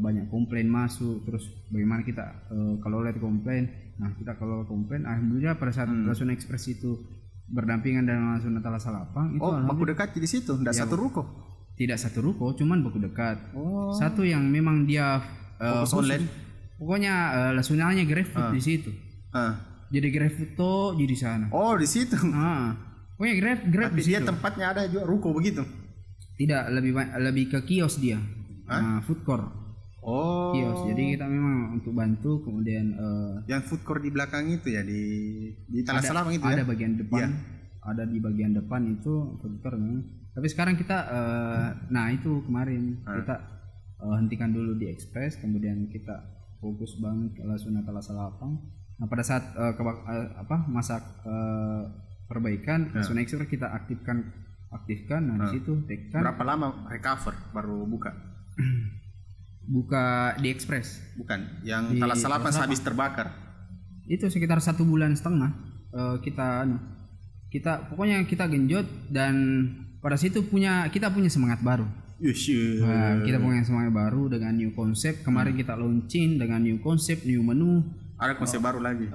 Banyak komplain masuk, terus bagaimana kita kalau lihat komplain. Nah kita kalau komplain, alhamdulillah pada saat Lasuna Express itu berdampingan dengan Lasuna Talas Salapan itu baku dekat di situ, tidak satu ruko. Tidak satu ruko, cuman baku dekat. Satu yang memang dia online. Pokoknya Lasunanya GrabFood di situ. Jadi GrabFood tuh di sana. Oh di situ. Pokoknya Grab tapi dia tempatnya ada juga ruko begitu. Tidak, lebih ke kios dia. Food court. Kios. Jadi kita memang untuk bantu kemudian yang food court di belakang itu ya di Talas Salapan itu ada bagian depan. Ada di bagian depan itu food court memang. Tapi sekarang kita itu kemarin kita hentikan dulu di Express, kemudian kita fokus banget ke Lasuna Talas Salapan. Nah pada saat masa perbaikan Lasuna Express kita aktifkan. Nah di situ tekan. Berapa lama recover baru buka? Buka di Express. Bukan, yang Talas Salapan habis terbakar. Itu sekitar 1,5 bulan. Kita pokoknya kita genjot dan pada situ kita punya semangat baru. Kita punya semangat baru dengan new konsep. Kemarin kita launching dengan new konsep, new menu, Ada konsep baru lagi.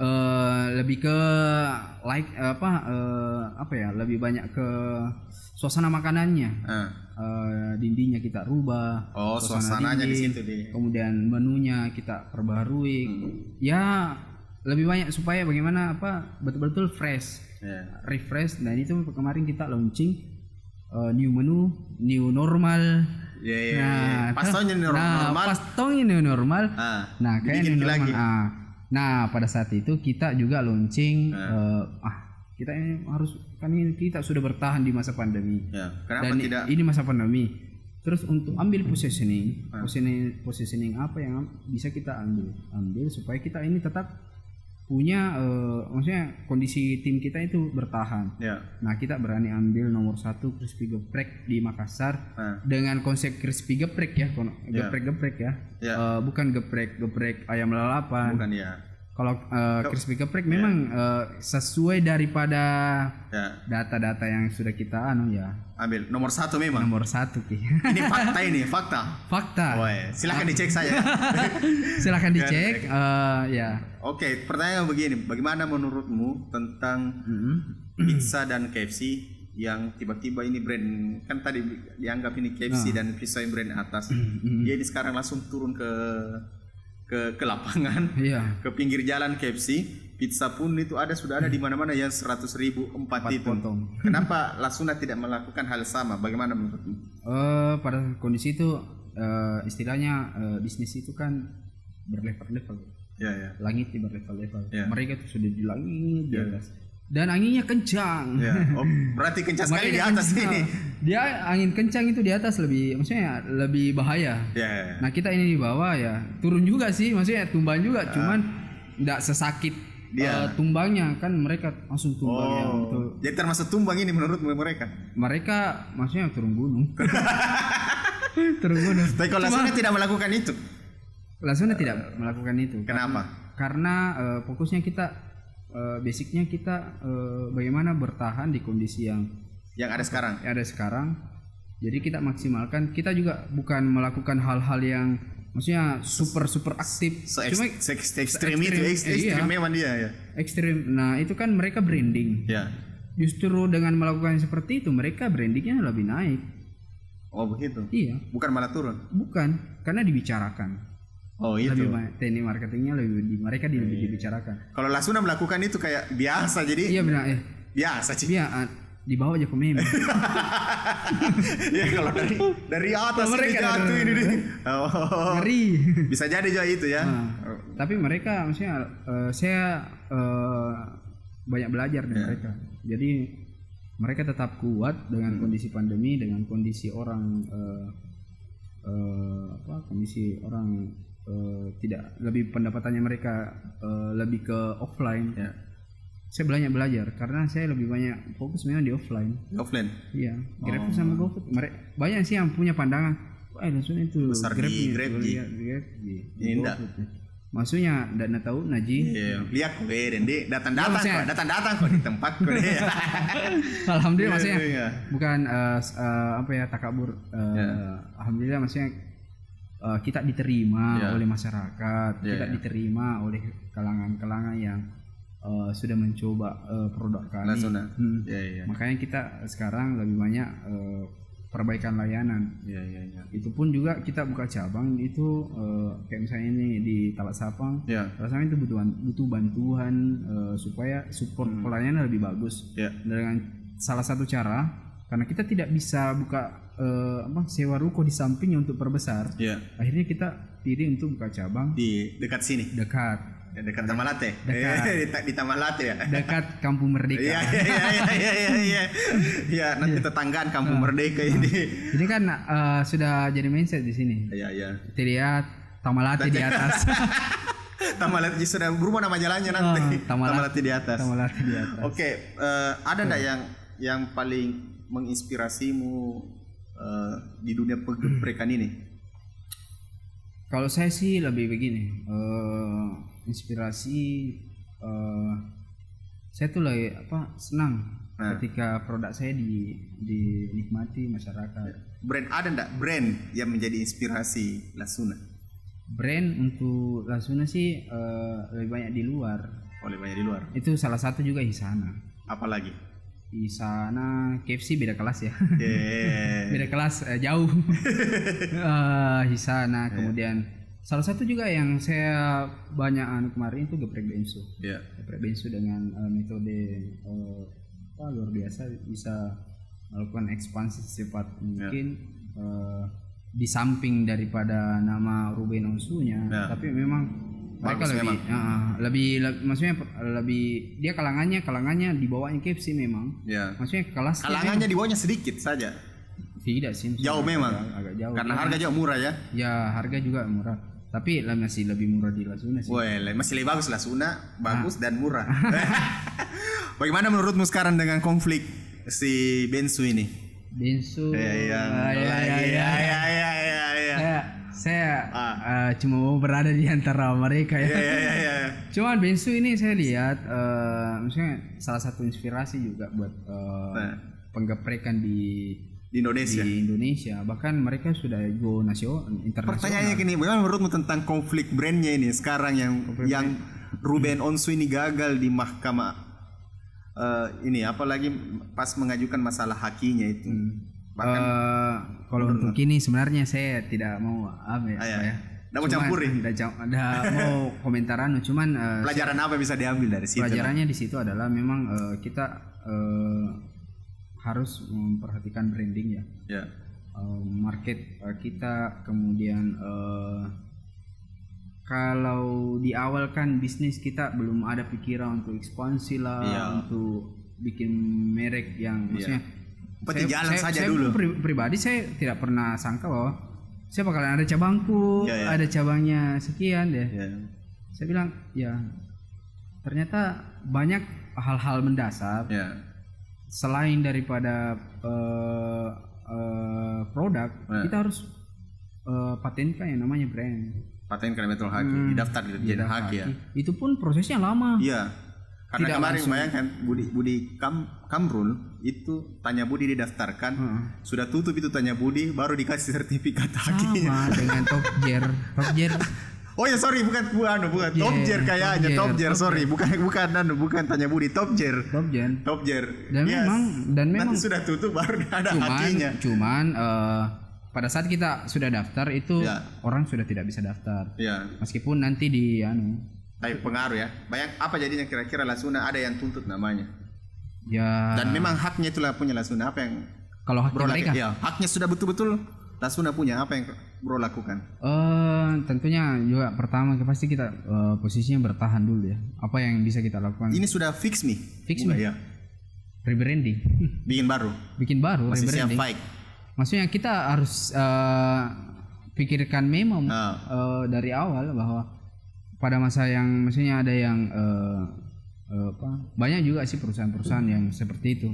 Lebih ke lebih banyak ke suasana makanannya. Dindingnya kita rubah. Oh, suasananya di situ deh. Kemudian menunya kita perbaharui. Ya, lebih banyak supaya bagaimana betul-betul fresh. Refresh, dan itu kemarin kita launching new menu, new normal. Pastongnya new normal. Pastongnya new normal. Nah, kayak new normal. Nah, pada saat itu kita juga launching kita ini harus, kan ini kita sudah bertahan di masa pandemi. Kenapa dan tidak? Ini masa pandemi. Terus untuk ambil positioning apa yang bisa kita ambil supaya kita ini tetap punya maksudnya kondisi tim kita itu bertahan. Nah, kita berani ambil nomor 1 crispy geprek di Makassar dengan konsep crispy geprek ya, geprek ya. Bukan geprek ayam lalapan. Bukan Kalau crispy geprek memang sesuai daripada data-data yang sudah kita ambil nomor 1 memang. Nomor 1 Ki. Ini fakta. Silakan dicek saya. Silakan dicek. Oke, pertanyaan begini, bagaimana menurutmu tentang pizza dan KFC yang tiba-tiba ini brand, kan tadi dianggap ini KFC dan pizza yang brand atas, dia sekarang langsung turun ke lapangan, ke pinggir jalan KFC, pizza pun itu sudah ada di mana-mana yang 100.000 4 itu. Potong. Kenapa Lasuna tidak melakukan hal sama? Bagaimana menurutmu? Pada kondisi itu istilahnya bisnis itu kan berlevel-level. Langit berlevel-level. Mereka itu sudah di langit di atas. Dan anginnya kencang. Berarti kencang sekali di atas ini. Dia angin kencang itu di atas maksudnya lebih bahaya. Nah, kita ini di bawah turun juga sih, maksudnya tumbang juga, cuman enggak sesakit tumbangnya, kan mereka langsung tumbang betul. Jadi termasuk tumbang ini menurut mereka? Mereka maksudnya turun gunung. Turun gunung. Tapi kalau Lasuna tidak melakukan itu. Lasuna tidak melakukan itu. Kenapa? Karena fokusnya kita basicnya kita bagaimana bertahan di kondisi yang ada sekarang. Jadi kita maksimalkan. Kita juga bukan melakukan hal-hal yang maksudnya super aktif. Cuma ekstrim memang dia Ekstrim. Nah, itu kan mereka branding. Justru dengan melakukan seperti itu mereka brandingnya lebih naik. Oh, begitu. Iya. Bukan malah turun. Bukan, karena dibicarakan. Oh, itu. Lebih teknik marketingnya mereka dibicarakan. Kalau Lasuna melakukan itu kayak biasa, jadi. Iya benar. Biasa sih. Iya, di bawah aja komen. Ya kalau dari atas mereka jatuh ini. Ngeri. Bisa jadi juga itu ya. Tapi mereka maksudnya saya banyak belajar dari mereka. Jadi mereka tetap kuat dengan kondisi pandemi, dengan kondisi orang kondisi orang tidak, lebih pendapatannya mereka lebih ke offline. Saya banyak belajar karena saya lebih banyak fokus memang di offline. Iya, GrabFood sama GoFood. Banyak sih yang punya pandangan, Lasuna itu besar di Grab. Ini enggak. Maksudnya enggak tahu Naji. Lihat kok datang kok di tempat kok. Alhamdulillah maksudnya bukan takabur. Alhamdulillah maksudnya kita diterima oleh masyarakat, kita diterima oleh kalangan-kalangan yang sudah mencoba produk kami. Makanya kita sekarang lebih banyak perbaikan layanan. Itu pun juga kita buka cabang itu kayak misalnya ini di Talat Sapang. Rasanya itu butuh bantuan supaya support pelayanan lebih bagus. Dengan salah satu cara, karena kita tidak bisa buka sewa ruko di sampingnya untuk perbesar. Akhirnya kita pilih untuk buka cabang di dekat sini. Dekat Tamalate. Di Tamalate ya. Dekat Kampung Merdeka. Iya, nanti tetanggaan Kampung Merdeka ini. Ini kan sudah jadi mindset di sini. Iya. Lihat Tamalate di atas. Tamalate sudah berubah nama jalannya nanti. Tamalate di atas. Oke, ada enggak yang paling menginspirasimu di dunia pegepреkan ini? Kalau saya sih lebih begini, inspirasi saya tuh lagi senang ketika produk saya dinikmati masyarakat. Brand ada enggak brand yang menjadi inspirasi Lasuna? Brand untuk Lasuna sih lebih banyak di luar. Oh, lebih banyak di luar. Itu salah satu juga Hisana. Apalagi? Hisana, KFC beda kelas ya. Beda kelas jauh. Hisana, kemudian salah satu juga yang saya banyak kemarin itu geprek bensu. Geprek bensu dengan metode luar biasa, bisa melakukan ekspansi secepat mungkin. Di samping daripada nama Ruben Onsunya, tapi memang mereka lebih maksudnya lebih dia kalangannya di bawahnya KFC memang. Maksudnya kalangannya di bawahnya sedikit saja. Tidak sih. Jauh memang. Agak jauh. Karena harga jauh murah ya. Ya, harga juga murah. Tapi masih lebih murah di Lasuna sih. Masih lebih bagus Lasuna, bagus dan murah. Bagaimana menurutmu sekarang dengan konflik si Bensu ini? Bensu. Saya cuma mau berada di antara mereka ya. Cuman Bensu ini saya lihat maksudnya salah satu inspirasi juga buat penggeprekan di Indonesia. Bahkan mereka sudah go internasional. Pertanyaannya gini, bagaimana menurutmu tentang konflik brandnya ini sekarang yang Ruben Onsu ini gagal di mahkamah ini, apalagi pas mengajukan masalah hakinya itu. Bahkan kalau untuk ini sebenarnya saya tidak mau Nggak mau campurin. Nggak mau komentaran. Cuman pelajaran apa bisa diambil dari situ? Pelajarannya di situ adalah memang kita harus memperhatikan branding ya. Market kita, kemudian kalau di awal kan bisnis kita belum ada pikiran untuk ekspansi lah, untuk bikin merek yang maksudnya. Saya dulu. Pribadi saya tidak pernah sangka bahwa saya bakalan ada cabangku, ada cabangnya sekian deh. Saya bilang ternyata banyak hal-hal mendasar selain daripada produk, kita harus patenkan yang namanya brand. Patenkan betul haki, didaftar di Dirjen Haki ya. Itu pun prosesnya lama. Karena tidak kemarin bayangkan Budi Kamrul itu Tanya Budi didaftarkan, sudah tutup itu Tanya Budi, baru dikasih sertifikat hakinya. Sama dengan Top Gear. Oh ya sorry, bukan Top Gear kayaknya. Top Gear, sorry, bukan Tanya Budi, Top Gear. Dan memang nanti sudah tutup baru ada hakinya. Cuman pada saat kita sudah daftar itu orang sudah tidak bisa daftar. Meskipun nanti tapi pengaruh ya. Apa jadinya kira-kira Lasuna ada yang tuntut namanya. Dan memang haknya itulah punya Lasuna. Apa yang kalau hak mereka? Haknya sudah betul-betul Lasuna punya. Apa yang bro lakukan? Tentunya juga pertama pasti kita posisinya bertahan dulu ya. Apa yang bisa kita lakukan? Ini sudah fix nih. Ya. Rebranding. Bikin baru. Masih siap fight. Maksudnya kita harus pikirkan memang dari awal bahwa pada masa yang maksudnya ada yang banyak juga sih perusahaan-perusahaan yang seperti itu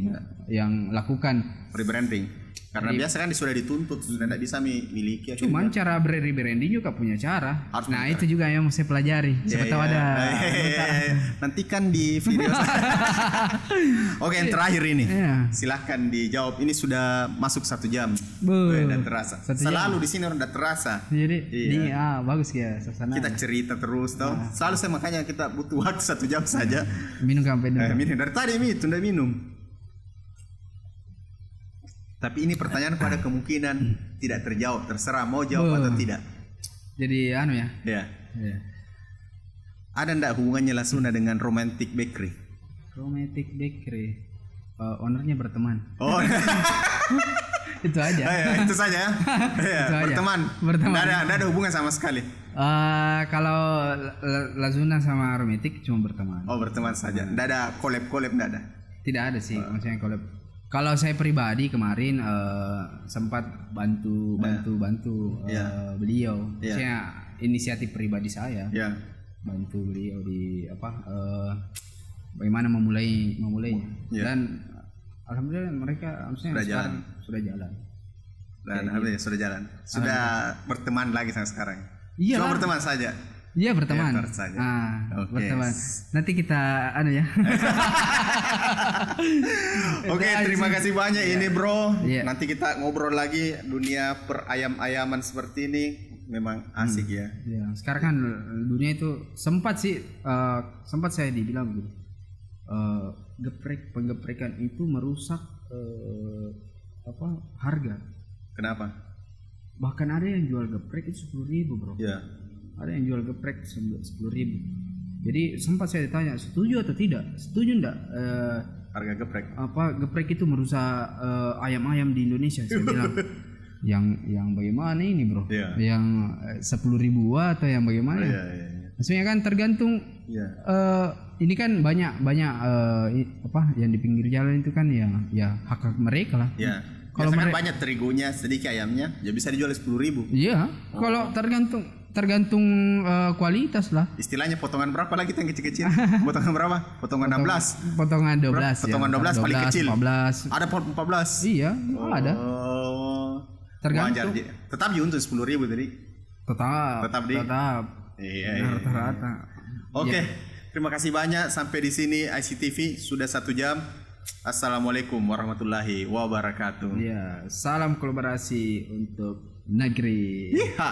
yang lakukan rebranding karena biasa kan sudah dituntut, sudah tidak bisa miliki. Cuman cara rebranding juga punya cara. Itu juga yang saya pelajari. Siapa tahu ada. Nantikan di video. Oke, yang terakhir ini. Silahkan dijawab. Ini sudah masuk 1 jam. Dan terasa. Selalu di sini udah terasa. Jadi bagus ya suasana. Kita cerita terus toh. Selalu makanya kita butuh waktu 1 jam saja. Minum sampai minum dari tadi tunda minum. Tapi ini pertanyaan pada kemungkinan tidak terjawab, terserah mau jawab atau tidak. Jadi Ada ndak hubungannya Lasuna dengan Romantic Bakery? Romantic Bakery, ownernya berteman. Itu aja. Itu saja. Berteman. Nggak ada hubungan sama sekali. Kalau Lasuna sama Romantic cuma berteman. Berteman saja. Nggak ada collab nggak ada. Tidak ada sih, maksudnya collab. Kalau saya pribadi kemarin sempat bantu beliau. Saya inisiatif pribadi saya. Bantu beliau di bagaimana memulainya. Dan alhamdulillah mereka sudah jalan. Dan alhamdulillah sudah jalan. Sudah berteman lagi sampai sekarang. Cuma berteman saja. Iya berteman. Berteman. Nanti kita ya. Oke, terima kasih banyak ini bro. Nanti kita ngobrol lagi dunia perayam-ayaman seperti ini. memang asik ya. Ya, sekarang kan dunia itu sempat saya dibilang begini. Penggeprekan itu merusak harga. Kenapa? Bahkan ada yang jual geprek itu 10.000 bro. Ya. Ada yang jual geprek 10.000. Jadi sempat saya ditanya setuju atau tidak? Setuju enggak? Harga geprek. Geprek itu merusak ayam-ayam di Indonesia. Saya bilang yang bagaimana ini bro? Yeah. Yang 10.000 atau yang bagaimana? Yeah. Maksudnya kan tergantung. Ini kan banyak yang di pinggir jalan itu kan ya hak mereka lah. Yeah. Kalau kan banyak terigunya, sedikit ayamnya, ya bisa dijual 10.000. Iya. Kalau tergantung kualitas lah. Istilahnya potongan berapa lagi yang kecil-kecil? Potongan berapa? Potongan 16. Potongan 12. Potongan 12 paling kecil. 14. Ada 14. Iya, ada. Tergantung. Tetap untuk 10.000 tadi. Tetap. Iya. Rata-rata. Oke. Terima kasih banyak sampai di sini ICTV sudah 1 jam. Assalamualaikum warahmatullahi wabarakatuh. Iya, salam kolaborasi untuk negeri. Iya.